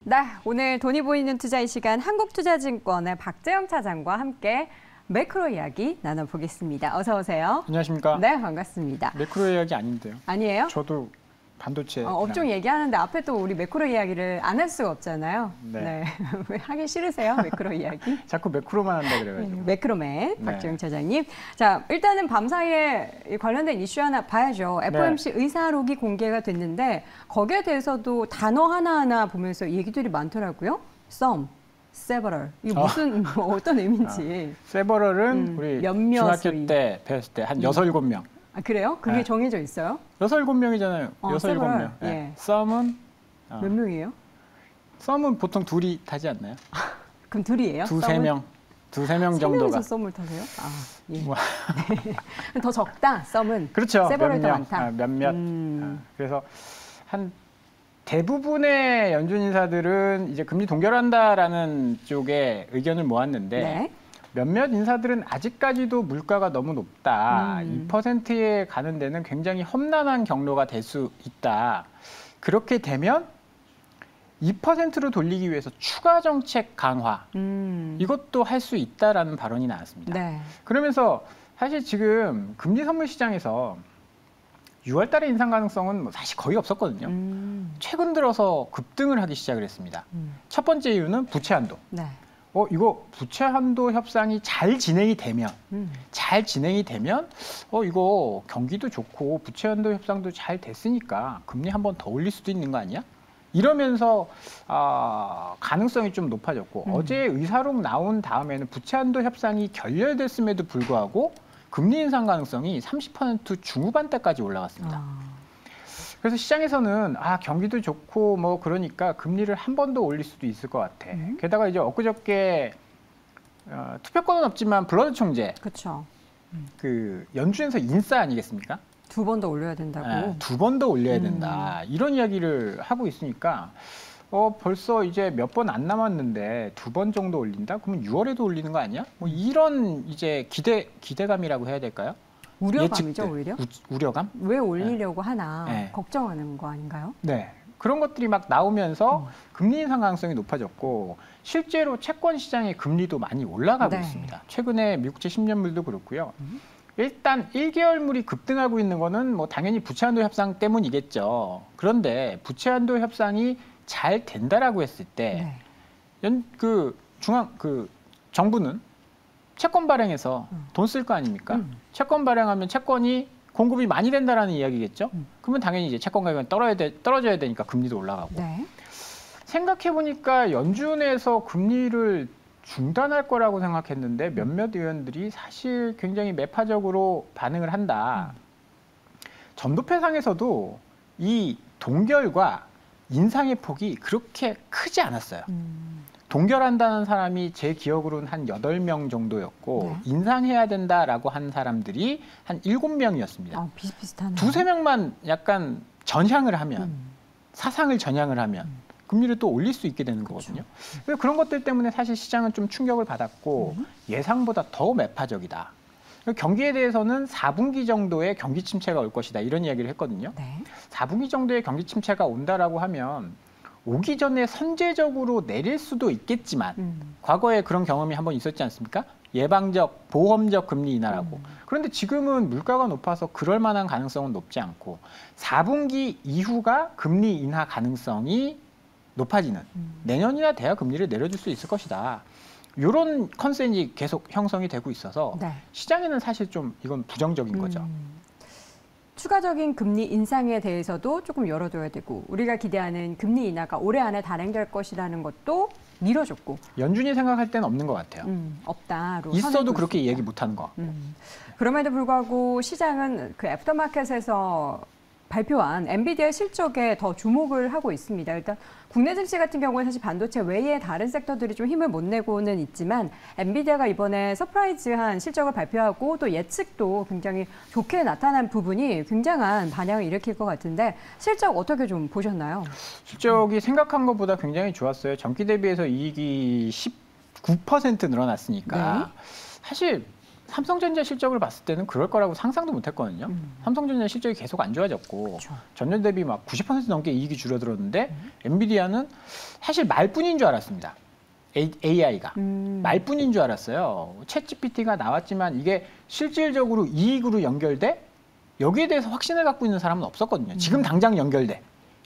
네, 오늘 돈이 보이는 투자의 시간 한국투자증권의 박재영 차장과 함께 매크로 이야기 나눠보겠습니다. 어서 오세요. 안녕하십니까? 네, 반갑습니다. 매크로 이야기 아닌데요. 아니에요? 저도 반도체 업종 얘기하는데 앞에 또 우리 매크로 이야기를 안 할 수가 없잖아요. 네. 왜 하기 싫으세요? 매크로 이야기? 자꾸 매크로만 한다 그래가지고. 매크로맨 박재영 차장님. 자, 일단은 밤사이에 관련된 이슈 하나 봐야죠. FOMC 의사록이 공개가 됐는데 거기에 대해서도 단어 하나하나 보면서 얘기들이 많더라고요. some, several. 이게 무슨 어떤 의미인지. several은 우리 중학교 때 배웠을 때 한 6, 7명. 아, 그래요? 그게 정해져 있어요? 6, 7명이잖아요. 6, 7명. 예. some은 몇 명이에요? some은 보통 둘이 타지 않나요? 그럼 둘이에요? 두세 명 정도가. 3명이서 썸을 타세요? 아, 예. 네. 더 적다, 썸은. 그렇죠. 세버럴 더 많다. 몇몇. 그래서 한 대부분의 연준 인사들은 이제 금리 동결한다라는 쪽에 의견을 모았는데 네. 몇몇 인사들은 아직까지도 물가가 너무 높다. 2%에 가는 데는 굉장히 험난한 경로가 될 수 있다. 그렇게 되면 2%로 돌리기 위해서 추가 정책 강화 이것도 할 수 있다라는 발언이 나왔습니다. 네. 그러면서 사실 지금 금리 선물 시장에서 6월 달에 인상 가능성은 사실 거의 없었거든요. 최근 들어서 급등을 하기 시작을 했습니다. 첫 번째 이유는 부채 한도. 네. 이거 부채 한도 협상이 잘 진행이 되면 이거 경기도 좋고 부채 한도 협상도 잘 됐으니까 금리 한 번 더 올릴 수도 있는 거 아니야? 이러면서 가능성이 좀 높아졌고 어제 의사록 나온 다음에는 부채 한도 협상이 결렬됐음에도 불구하고 금리 인상 가능성이 30% 중후반대까지 올라갔습니다. 그래서 시장에서는 경기도 좋고 뭐 그러니까 금리를 한 번 더 올릴 수도 있을 것 같아. 게다가 이제 엊그저께 투표권은 없지만 블러드 총재, 그렇죠. 그 연준에서 인싸 아니겠습니까? 2번 더 올려야 된다고. 네, 2번 더 올려야 된다. 이런 이야기를 하고 있으니까 벌써 이제 몇 번 안 남았는데 2번 정도 올린다? 그러면 6월에도 올리는 거 아니야? 뭐 이런 이제 기대감이라고 해야 될까요? 우려감이죠, 예측들. 오히려? 우려감? 왜 올리려고 하나 네. 걱정하는 거 아닌가요? 네. 그런 것들이 막 나오면서 금리 인상 가능성이 높아졌고 실제로 채권 시장의 금리도 많이 올라가고 있습니다. 최근에 미국채 10년물도 그렇고요. 일단 1개월물이 급등하고 있는 거는 뭐 당연히 부채 한도 협상 때문이겠죠. 그런데 부채 한도 협상이 잘 된다라고 했을 때 정부는 채권 발행해서 돈 쓸 거 아닙니까? 채권 발행하면 채권이 공급이 많이 된다라는 이야기겠죠. 그러면 당연히 이제 채권 가격은 떨어져야 되니까 금리도 올라가고. 네. 생각해 보니까 연준에서 금리를 중단할 거라고 생각했는데 몇몇 의원들이 사실 굉장히 매파적으로 반응을 한다. 점도표상에서도 이 동결과 인상의 폭이 그렇게 크지 않았어요. 동결한다는 사람이 제 기억으로는 한 8명 정도였고 인상해야 된다라고 한 사람들이 한 7명이었습니다. 비슷비슷하네요. 두세 명만 약간 전향을 하면 사상을 전향을 하면 금리를 또 올릴 수 있게 되는 거거든요. 그래서 그런 것들 때문에 사실 시장은 좀 충격을 받았고 예상보다 더 매파적이다. 경기에 대해서는 4분기 정도의 경기 침체가 올 것이다. 이런 이야기를 했거든요. 4분기 정도의 경기 침체가 온다라고 하면 오기 전에 선제적으로 내릴 수도 있겠지만 과거에 그런 경험이 한번 있었지 않습니까? 예방적, 보험적 금리 인하라고. 그런데 지금은 물가가 높아서 그럴 만한 가능성은 높지 않고 4분기 이후가 금리 인하 가능성이 높아지는 내년이나 돼야 금리를 내려줄 수 있을 것이다. 이런 컨센이 계속 형성이 되고 있어서 시장에는 사실 좀 이건 부정적인 거죠. 추가적인 금리 인상에 대해서도 조금 열어둬야 되고 우리가 기대하는 금리 인하가 올해 안에 단행될 것이라는 것도 미뤄졌고 연준이 생각할 때는 없는 것 같아요. 없다로 있어도 그렇게 얘기 못하는 것 같고. 그럼에도 불구하고 시장은 그 애프터마켓에서 발표한 엔비디아 실적에 더 주목을 하고 있습니다. 일단 국내 증시 같은 경우는 사실 반도체 외에 다른 섹터들이 좀 힘을 못 내고는 있지만 엔비디아가 이번에 서프라이즈한 실적을 발표하고 또 예측도 굉장히 좋게 나타난 부분이 굉장한 반향을 일으킬 것 같은데 실적 어떻게 좀 보셨나요? 실적이 생각한 것보다 굉장히 좋았어요. 전기 대비해서 이익이 19% 늘어났으니까 사실 삼성전자 실적을 봤을 때는 그럴 거라고 상상도 못했거든요. 삼성전자 실적이 계속 안 좋아졌고 그렇죠. 전년 대비 막 90% 넘게 이익이 줄어들었는데 엔비디아는 사실 말뿐인 줄 알았습니다. AI가 말뿐인 줄 알았어요. 챗GPT가 나왔지만 이게 실질적으로 이익으로 연결돼? 여기에 대해서 확신을 갖고 있는 사람은 없었거든요. 지금 당장 연결돼.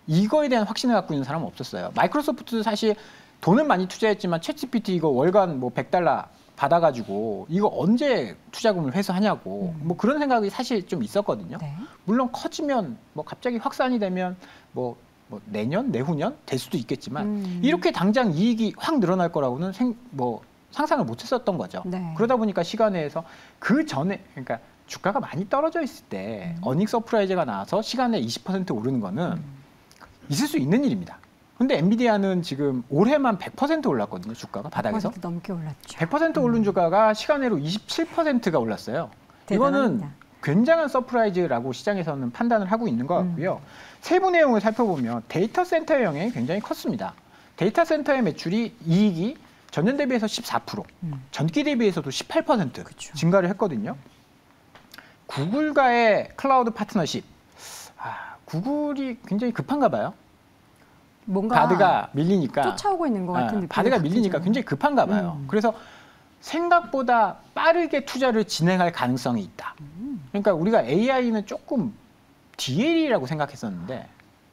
이거에 대한 확신을 갖고 있는 사람은 없었어요. 마이크로소프트도 사실 돈은 많이 투자했지만 챗GPT 이거 월간 뭐 $100 받아가지고 이거 언제 투자금을 회수하냐고 뭐 그런 생각이 사실 좀 있었거든요. 네. 물론 커지면 뭐 갑자기 확산이 되면 뭐 내년, 내후년 될 수도 있겠지만 이렇게 당장 이익이 확 늘어날 거라고는 상상을 못했었던 거죠. 네. 그러다 보니까 시간에서 그 전에 그러니까 주가가 많이 떨어져 있을 때 어닝 서프라이즈가 나와서 시간에 20% 오르는 거는 있을 수 있는 일입니다. 근데 엔비디아는 지금 올해만 100% 올랐거든요. 주가가 바닥에서. 100% 넘게 올랐죠. 100% 오른 주가가 시간으로 27%가 올랐어요. 대단합니다. 이거는 굉장한 서프라이즈라고 시장에서는 판단을 하고 있는 것 같고요. 세부 내용을 살펴보면 데이터 센터의 영향이 굉장히 컸습니다. 데이터 센터의 매출이 이익이 전년 대비해서 14%, 전기 대비해서도 18% 그쵸. 증가를 했거든요. 구글과의 클라우드 파트너십. 구글이 굉장히 급한가 봐요. 뭔가 바드가 밀리니까 쫓아오고 있는 것 같은 느낌. 바드가 밀리니까 굉장히 급한가 봐요. 그래서 생각보다 빠르게 투자를 진행할 가능성이 있다. 그러니까 우리가 AI는 조금 DL이라고 생각했었는데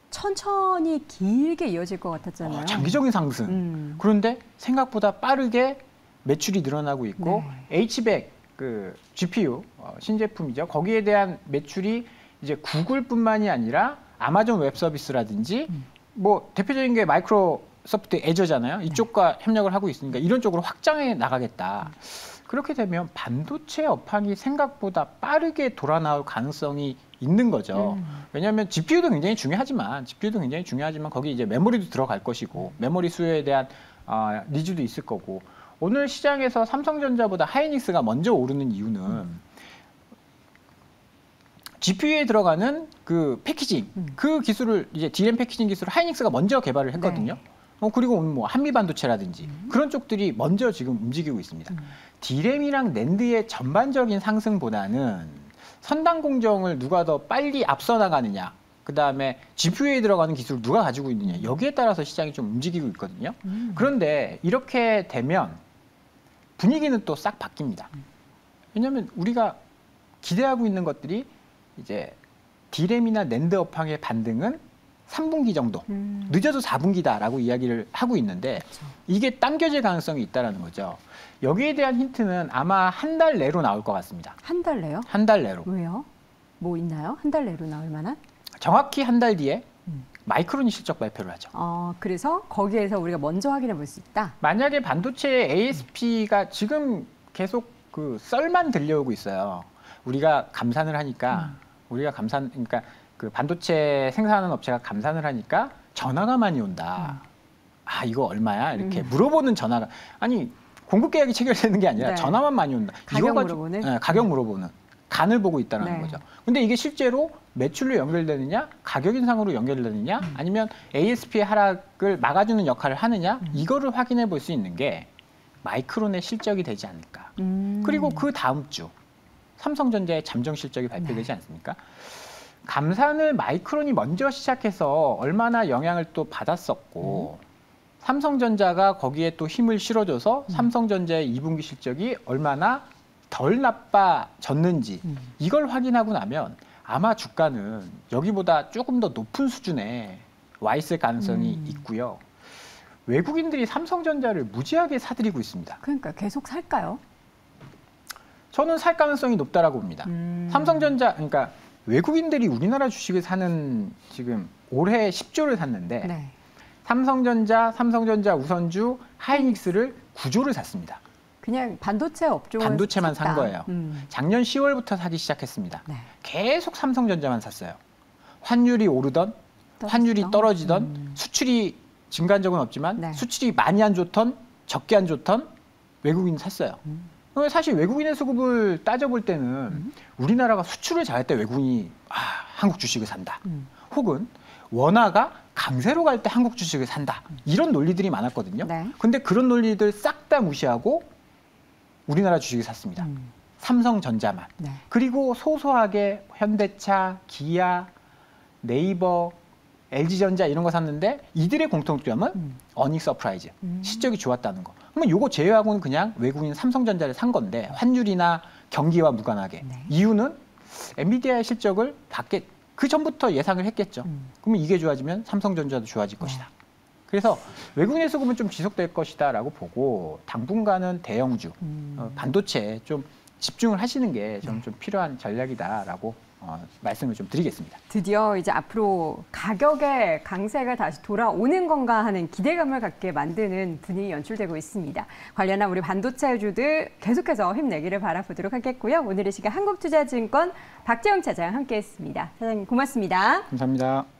천천히 길게 이어질 것 같았잖아요. 장기적인 상승. 그런데 생각보다 빠르게 매출이 늘어나고 있고 H100 그 GPU 신제품이죠. 거기에 대한 매출이 이제 구글뿐만이 아니라 아마존 웹 서비스라든지 뭐 대표적인 게 마이크로소프트 애저잖아요. 이쪽과 협력을 하고 있으니까 이런 쪽으로 확장해 나가겠다. 그렇게 되면 반도체 업황이 생각보다 빠르게 돌아 나올 가능성이 있는 거죠. 왜냐하면 GPU도 굉장히 중요하지만 거기 이제 메모리도 들어갈 것이고 메모리 수요에 대한 니즈도 있을 거고 오늘 시장에서 삼성전자보다 하이닉스가 먼저 오르는 이유는 GPU에 들어가는 그 패키징, 그 기술을 이제 DRAM 패키징 기술을 하이닉스가 먼저 개발을 했거든요. 그리고 뭐 한미 반도체라든지 그런 쪽들이 먼저 지금 움직이고 있습니다. DRAM이랑 낸드의 전반적인 상승보다는 선단 공정을 누가 더 빨리 앞서 나가느냐, 그 다음에 GPU에 들어가는 기술을 누가 가지고 있느냐 여기에 따라서 시장이 좀 움직이고 있거든요. 그런데 이렇게 되면 분위기는 또 싹 바뀝니다. 왜냐하면 우리가 기대하고 있는 것들이 이제 DRAM이나 낸드 업황의 반등은 3분기 정도, 늦어도 4분기다라고 이야기를 하고 있는데 이게 당겨질 가능성이 있다는 거죠. 여기에 대한 힌트는 아마 한 달 내로 나올 것 같습니다. 한 달 내요? 한 달 내로. 왜요? 뭐 있나요? 한 달 내로 나올 만한? 정확히 한 달 뒤에 마이크론이 실적 발표를 하죠. 그래서 거기에서 우리가 먼저 확인해 볼 수 있다. 만약에 반도체 ASP가 지금 계속 그 썰만 들려오고 있어요. 우리가 감산을 하니까 그러니까 그 반도체 생산하는 업체가 감산을 하니까 전화가 많이 온다. 이거 얼마야? 이렇게 물어보는 전화가 아니 공급 계약이 체결되는 게 아니라 전화만 많이 온다. 가격 이거 물어보는? 네, 가격 물어보는 간을 보고 있다는 거죠. 근데 이게 실제로 매출로 연결되느냐, 가격 인상으로 연결되느냐, 아니면 ASP의 하락을 막아주는 역할을 하느냐, 이거를 확인해 볼 수 있는 게 마이크론의 실적이 되지 않을까. 그리고 그 다음 주 삼성전자의 잠정 실적이 발표되지 않습니까? 감산을 마이크론이 먼저 시작해서 얼마나 영향을 또 받았었고 삼성전자가 거기에 또 힘을 실어줘서 삼성전자의 2분기 실적이 얼마나 덜 나빠졌는지 이걸 확인하고 나면 아마 주가는 여기보다 조금 더 높은 수준에 와 있을 가능성이 있고요. 외국인들이 삼성전자를 무지하게 사들이고 있습니다. 그러니까 계속 살까요? 저는 살 가능성이 높다라고 봅니다. 삼성전자, 그러니까 외국인들이 우리나라 주식을 사는 지금 올해 10조를 샀는데 삼성전자 우선주, 하이닉스를 9조를 샀습니다. 그냥 반도체 업종을 반도체만 산 거예요. 작년 10월부터 사기 시작했습니다. 계속 삼성전자만 샀어요. 환율이 오르던, 환율이 떨어지던, 수출이 증가한 적은 없지만 수출이 많이 안 좋던, 적게 안 좋던 외국인 샀어요. 사실 외국인의 수급을 따져볼 때는 우리나라가 수출을 잘할 때 외국인이 한국 주식을 산다. 혹은 원화가 강세로 갈 때 한국 주식을 산다. 이런 논리들이 많았거든요. 근데 그런 논리들 싹 다 무시하고 우리나라 주식을 샀습니다. 삼성전자만. 네. 그리고 소소하게 현대차, 기아, 네이버, LG전자 이런 거 샀는데 이들의 공통점은 어닝 서프라이즈, 실적이 좋았다는 거. 그러면 요거 제외하고는 그냥 외국인 삼성전자를 산 건데 환율이나 경기와 무관하게. 네. 이유는 엔비디아의 실적을 그 전부터 예상을 했겠죠. 그러면 이게 좋아지면 삼성전자도 좋아질 것이다. 그래서 외국인의 수급은 좀 지속될 것이다라고 보고 당분간은 대형주, 반도체에 좀 집중을 하시는 게 저는 좀 필요한 전략이다라고 말씀을 좀 드리겠습니다. 드디어 이제 앞으로 가격의 강세가 다시 돌아오는 건가 하는 기대감을 갖게 만드는 분위기 연출되고 있습니다. 관련한 우리 반도체주들 계속해서 힘내기를 바라보도록 하겠고요. 오늘 이 시간 한국투자증권 박재영 차장 함께했습니다. 차장님 고맙습니다. 감사합니다.